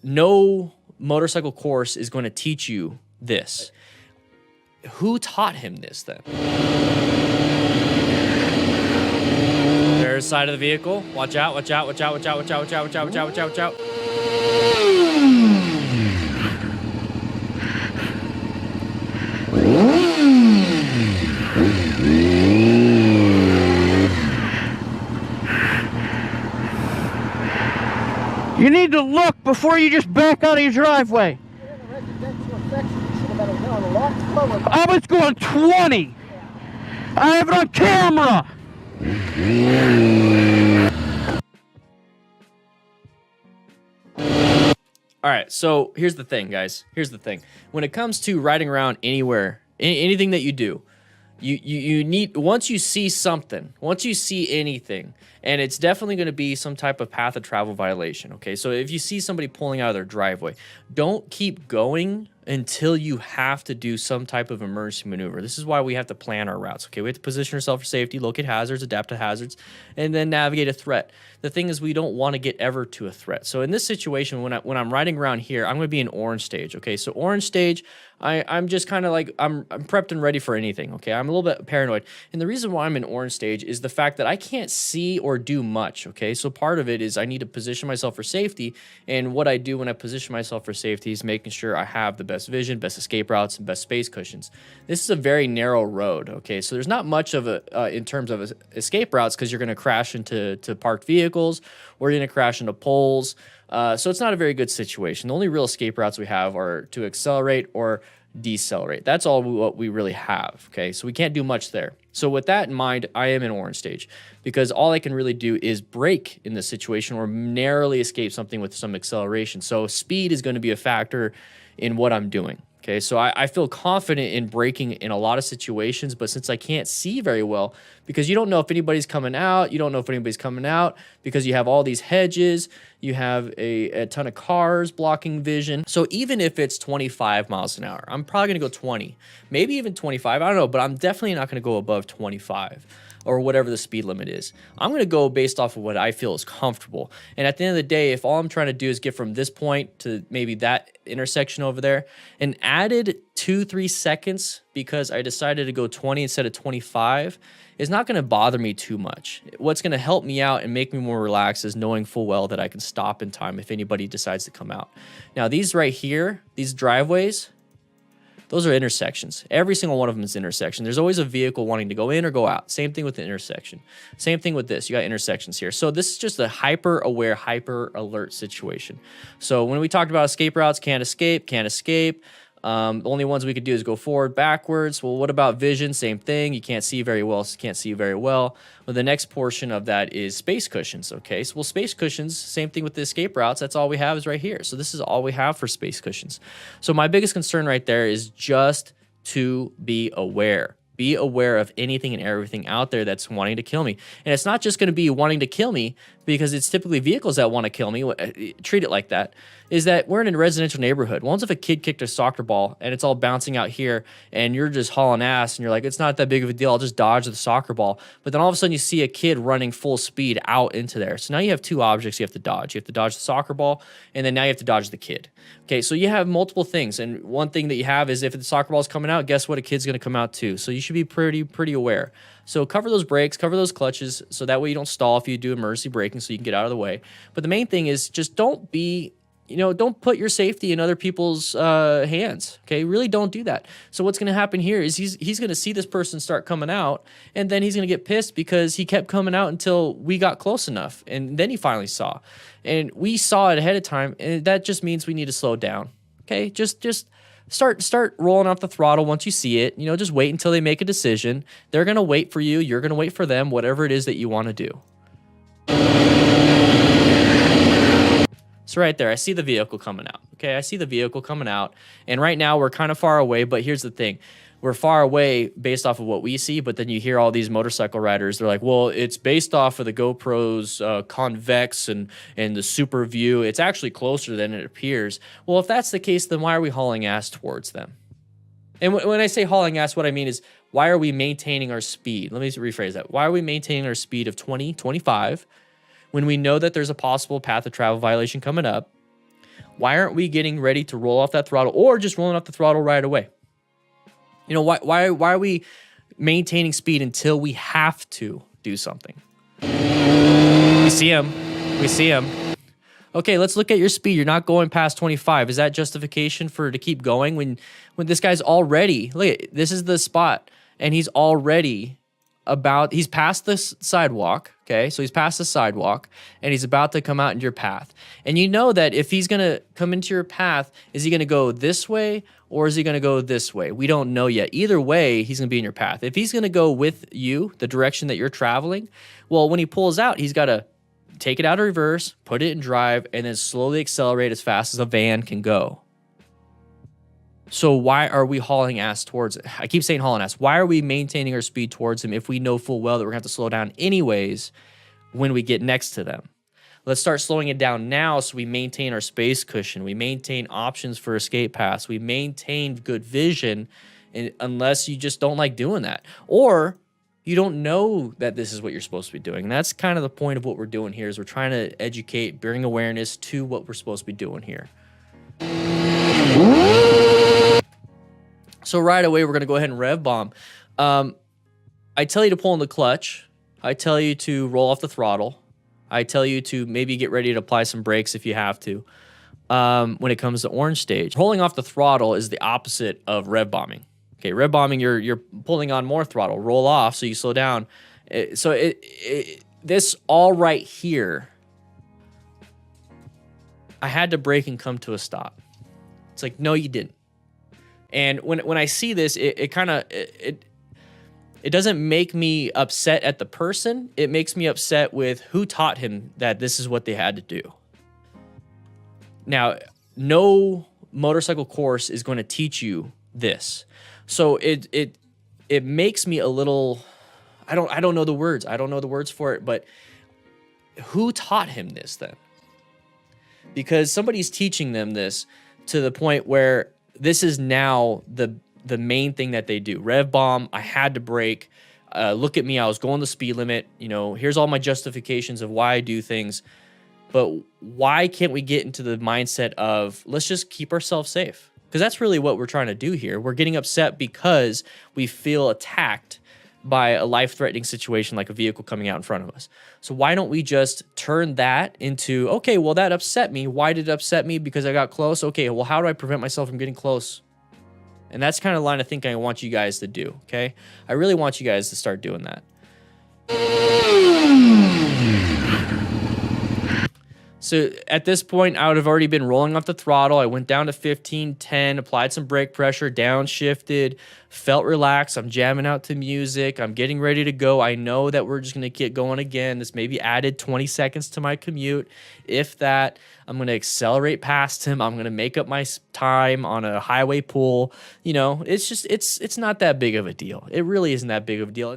no motorcycle course is going to teach you this. Who taught him this then? There's the side of the vehicle. Watch out, watch out, watch out, watch out, watch out, watch out, watch out, watch out, watch out, watch out. You need to look before you just back out of your driveway. I was going 20. I have it on camera. All right, so here's the thing, guys. Here's the thing. When it comes to riding around anywhere, anything that you do, you need, once you see something, once you see anything, and it's definitely going to be some type of path of travel violation, okay? So if you see somebody pulling out of their driveway, don't keep going until you have to do some type of emergency maneuver. This is why we have to plan our routes, okay? We have to position ourselves for safety, locate hazards, adapt to hazards, and then navigate a threat. The thing is, we don't want to get ever to a threat. So in this situation, when I'm riding around here, I'm going to be in orange stage, okay? So orange stage, I'm just kind of like, I'm prepped and ready for anything, okay? I'm a little bit paranoid. And the reason why I'm in orange stage is the fact that I can't see or do much, okay? So part of it is I need to position myself for safety, and what I do when I position myself for safety is making sure I have the best vision, best escape routes, and best space cushions. This is a very narrow road, okay? So there's not much of a, in terms of escape routes, because you're going to crash into parked vehicles, or you're going to crash into poles. So it's not a very good situation. The only real escape routes we have are to accelerate or decelerate. That's all what we really have, okay? So we can't do much there. So with that in mind, I am in orange stage, because all I can really do is brake in this situation or narrowly escape something with some acceleration. So speed is going to be a factor in what I'm doing. Okay, so I feel confident in braking in a lot of situations, but since I can't see very well, because you don't know if anybody's coming out, you don't know if anybody's coming out, because you have all these hedges, you have a ton of cars blocking vision. So even if it's 25 miles an hour, I'm probably gonna go 20, maybe even 25, I don't know, but I'm definitely not gonna go above 25. Or whatever the speed limit is. I'm going to go based off of what I feel is comfortable. And at the end of the day, if all I'm trying to do is get from this point to maybe that intersection over there, an added 2-3 seconds because I decided to go 20 instead of 25 is not going to bother me too much. What's going to help me out and make me more relaxed is knowing full well that I can stop in time if anybody decides to come out. Now, these right here, these driveways, those are intersections. Every single one of them is intersection. There's always a vehicle wanting to go in or go out. Same thing with the intersection. Same thing with this. You got intersections here. So this is just a hyper-aware, hyper-alert situation. So when we talked about escape routes, can't escape, can't escape. The only ones we could do is go forward, backwards. Well, what about vision? Same thing. You can't see very well, so you can't see very well. Well, the next portion of that is space cushions, okay? So, well, space cushions, same thing with the escape routes. That's all we have is right here. So this is all we have for space cushions. So my biggest concern right there is just to be aware. Be aware of anything and everything out there that's wanting to kill me. And it's not just going to be wanting to kill me, because it's typically vehicles that want to kill me. Treat it like that. Is that we're in a residential neighborhood. Once if a kid kicked a soccer ball and it's all bouncing out here and you're just hauling ass and you're like, it's not that big of a deal, I'll just dodge the soccer ball. But then all of a sudden you see a kid running full speed out into there. So now you have two objects you have to dodge. You have to dodge the soccer ball, and then now you have to dodge the kid. Okay, so you have multiple things. And one thing that you have is if the soccer ball is coming out, guess what? A kid's going to come out too. So you should be pretty aware. So cover those brakes, cover those clutches, so that way you don't stall if you do emergency braking, so you can get out of the way. But the main thing is just don't be, don't put your safety in other people's hands, okay? Really don't do that. So what's going to happen here is he's going to see this person start coming out, and then he's going to get pissed because he kept coming out until we got close enough, and then he finally saw. And we saw it ahead of time, and that just means we need to slow down, okay? Just start rolling off the throttle once you see it. Just wait until they make a decision. They're going to wait for you. You're going to wait for them, whatever it is that you want to do. So right there, I see the vehicle coming out. Okay, I see the vehicle coming out. And right now we're kind of far away, but here's the thing. We're far away based off of what we see, but then you hear all these motorcycle riders. They're like, well, it's based off of the GoPro's convex and the super view. It's actually closer than it appears. Well, if that's the case, then why are we hauling ass towards them? And when I say hauling ass, what I mean is, why are we maintaining our speed? Let me rephrase that. Why are we maintaining our speed of 20, 25 when we know that there's a possible path of travel violation coming up? Why aren't we getting ready to roll off that throttle or just rolling off the throttle right away? You know, why are we maintaining speed until we have to do something? We see him. We see him. Okay, let's look at your speed. You're not going past 25. Is that justification for to keep going when this guy's already, look at, this is the spot, and he's already he's past the sidewalk, okay? So he's past the sidewalk, and he's about to come out into your path. And you know that if he's going to come into your path, is he going to go this way or is he going to go this way? We don't know yet. Either way, he's going to be in your path. If he's going to go with you, the direction that you're traveling, well, when he pulls out, he's got to take it out of reverse, put it in drive, and then slowly accelerate as fast as a van can go. So why are we hauling ass towards it? I keep saying hauling ass. Why are we maintaining our speed towards him if we know full well that we're going to have to slow down anyways when we get next to them? Let's start slowing it down now so we maintain our space cushion. We maintain options for escape paths. We maintain good vision, and unless you just don't like doing that. Or you don't know that this is what you're supposed to be doing. And that's kind of the point of what we're doing here is we're trying to educate, bring awareness to what we're supposed to be doing here. So right away, we're going to go ahead and rev bomb. I tell you to pull in the clutch. I tell you to roll off the throttle. I tell you to maybe get ready to apply some brakes if you have to. When it comes to orange stage, rolling off the throttle is the opposite of rev bombing. Okay, rev bombing, you're pulling on more throttle. Roll off so you slow down. This all right here, I had to brake and come to a stop. It's like, no, you didn't. And when I see this, it doesn't make me upset at the person. It makes me upset with who taught him that this is what they had to do. Now, no motorcycle course is going to teach you this. So it makes me a little, I don't know the words. I don't know the words for it, but who taught him this then? Because somebody's teaching them this to the point where this is now the main thing that they do. Rev bomb, I had to brake. Look at me, I was going the speed limit. You know, here's all my justifications of why I do things. But why can't we get into the mindset of let's just keep ourselves safe? Because that's really what we're trying to do here. We're getting upset because we feel attacked by a life-threatening situation like a vehicle coming out in front of us. So why don't we just turn that into, okay, well, that upset me. Why did it upset me? Because I got close. Okay, well, how do I prevent myself from getting close? And that's kind of the line of thinking I want you guys to do, okay? I really want you guys to start doing that. So at this point, I would have already been rolling off the throttle. I went down to 15, 10, applied some brake pressure, downshifted, felt relaxed. I'm jamming out to music. I'm getting ready to go. I know that we're just going to get going again. This maybe added 20 seconds to my commute. If that, I'm going to accelerate past him. I'm going to make up my time on a highway pool. You know, it's just, it's not that big of a deal. It really isn't that big of a deal.